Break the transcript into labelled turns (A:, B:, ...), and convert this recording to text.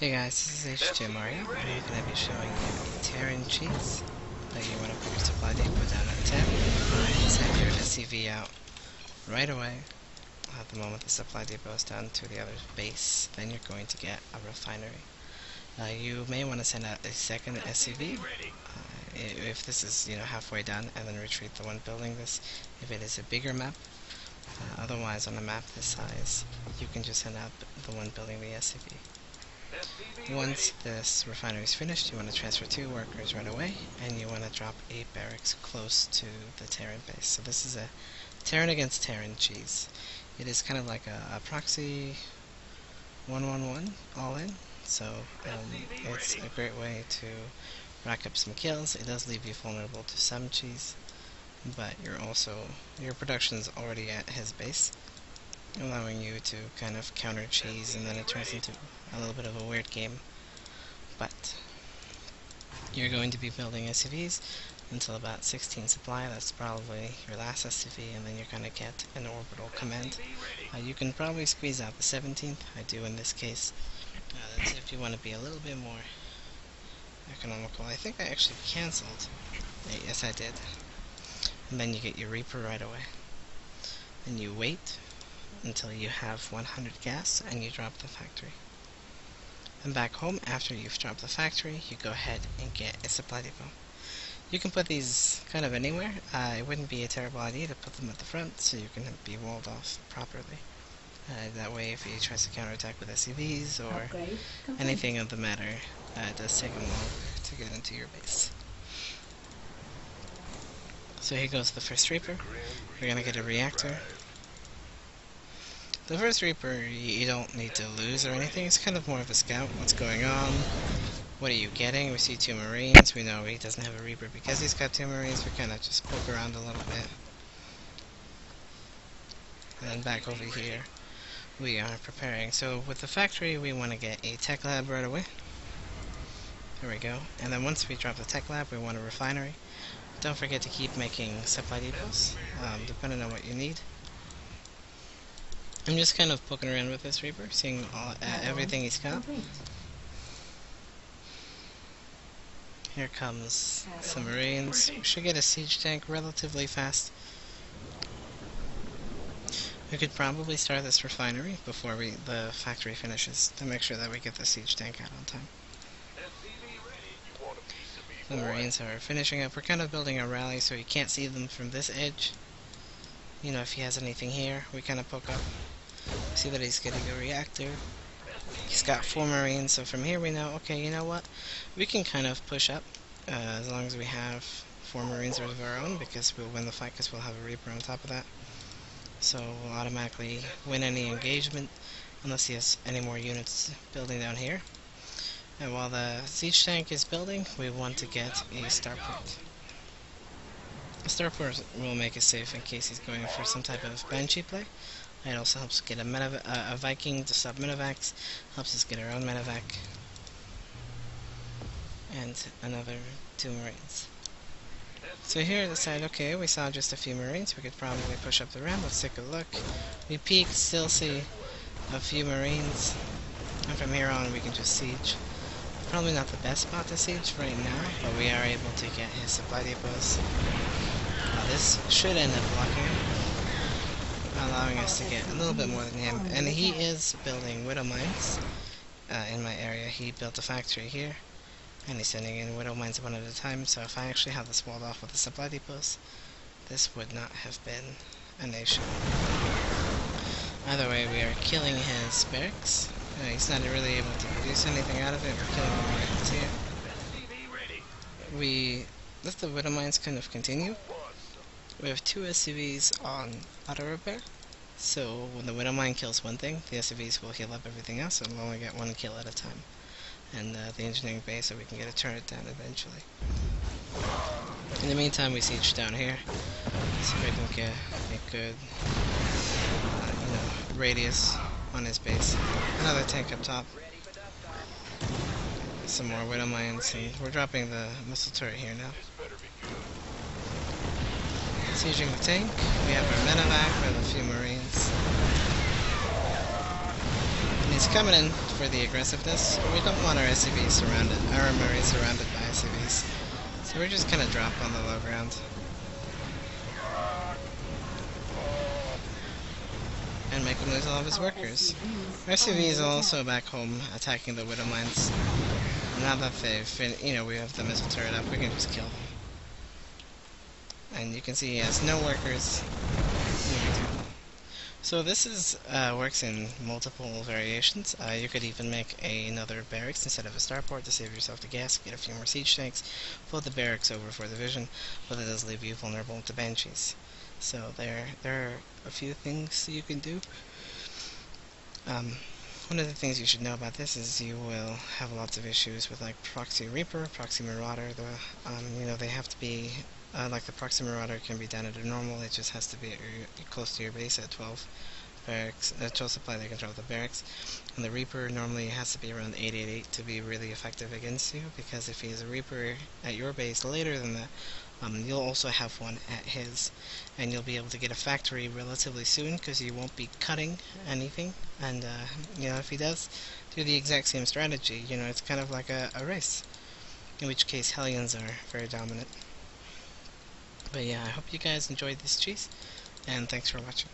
A: Hey guys, this is HTOMario, and I'm going to be showing you a Terran cheese that you want to put your supply depot down at 10 and send your SCV out right away. At the moment the supply depot is down to the other base, then you're going to get a refinery. You may want to send out a second SCV if this is halfway done, and then retreat the one building this if it is a bigger map. Otherwise, on a map this size, you can just send out the one building the SCV. Once this refinery is finished, you want to transfer 2 workers right away, and you want to drop a barracks close to the Terran base. So this is a Terran against Terran cheese. It is kind of like a Proxy 1-1-1 all in, so it's a great way to rack up some kills. It does leave you vulnerable to some cheese, but your production is already at his base, allowing you to kind of counter cheese, and then it turns into a little bit of a weird game. But you're going to be building SCVs until about 16 supply. That's probably your last SCV, and then you're going to get an orbital command. You can probably squeeze out the 17th. I do in this case. That's if you want to be a little bit more economical. I think I actually cancelled. Yes, I did. And then you get your Reaper right away. And you wait until you have 100 gas, and you drop the factory. And back home, after you've dropped the factory, you go ahead and get a supply depot. You can put these kind of anywhere. It wouldn't be a terrible idea to put them at the front so you can be walled off properly. That way, if he tries to counterattack with SCVs or anything of the matter, it does take him longer to get into your base. So here goes the first Reaper. We're gonna get a reactor. The first Reaper, you don't need to lose or anything. It's kind of more of a scout. What's going on? What are you getting? We see 2 Marines. We know he doesn't have a Reaper because he's got 2 Marines. We kind of just poke around a little bit. And then back over here, we are preparing. So with the factory, we want to get a tech lab right away. There we go. And then once we drop the tech lab, we want a refinery. Don't forget to keep making supply depots, depending on what you need. I'm just kind of poking around with this Reaper, seeing everything he's got. Here comes some Marines. We should get a siege tank relatively fast. We could probably start this refinery before the factory finishes to make sure that we get the siege tank out on time. The Marines are finishing up. We're kind of building a rally so you can't see them from this edge. You know, if he has anything here, we kind of poke up. See that he's getting a reactor. He's got 4 Marines, so from here we know, okay, you know what? We can kind of push up as long as we have 4 Marines of our own, because we'll win the fight because we'll have a Reaper on top of that. So we'll automatically win any engagement unless he has any more units building down here. And while the siege tank is building, we want to get a starport. A starport will make us safe in case he's going for some type of Banshee play. It also helps get a Viking to stop medevacs, helps us get our own medevac, and another 2 Marines. So here at the side, okay, we saw just a few Marines. We could probably push up the ramp. Let's take a look. We peek, still see a few Marines, and from here on we can just siege. Probably not the best spot to siege right now, but we are able to get his supply depots. This should end up blocking him, allowing us to get a little bit more than him. And he is building widow mines in my area. He built a factory here, and he's sending in widow mines one at a time. So if I actually have this walled off with the supply depots, this would not have been an issue. Either way, we are killing his barracks. He's not really able to produce anything out of it. We're killing the Marines here. We let the widow mines kind of continue. We have 2 SCVs on auto repair, so when the widow mine kills one thing, the SCVs will heal up everything else, so we'll only get 1 kill at a time. And the engineering base, so we can get a turret down eventually. In the meantime, we siege down here, so we can get a good radius on his base. Another tank up top. Some more widow mines, and we're dropping the missile turret here now. Sieging the tank. We have our medevac with a few Marines. He's coming in for the aggressiveness. We don't want our SCVs surrounded, our armory surrounded by SCVs. So we're just gonna drop on the low ground. And make him lose all of his workers. Our SCVs are also back home attacking the widow mines. Now that they've, we have the missile turret up, we can just kill them. And you can see he has no workers. So this is works in multiple variations. You could even make another barracks instead of a starport to save yourself the gas, get a few more siege tanks, pull the barracks over for division, but it does leave you vulnerable to banshees. So there are a few things you can do. One of the things you should know about this is you will have lots of issues with like Proxy Reaper, Proxy Marauder. They have to be like the Proxy Marauder can be done at a normal. It just has to be close to your base at 12 barracks, 12 supply. They control the barracks, and the Reaper normally has to be around 888 to be really effective against you. Because if he is a Reaper at your base later than that, you'll also have one at his, and you'll be able to get a factory relatively soon because you won't be cutting anything. And if he does do the exact same strategy, it's kind of like a race, in which case Hellions are very dominant. But yeah, I hope you guys enjoyed this cheese, and thanks for watching.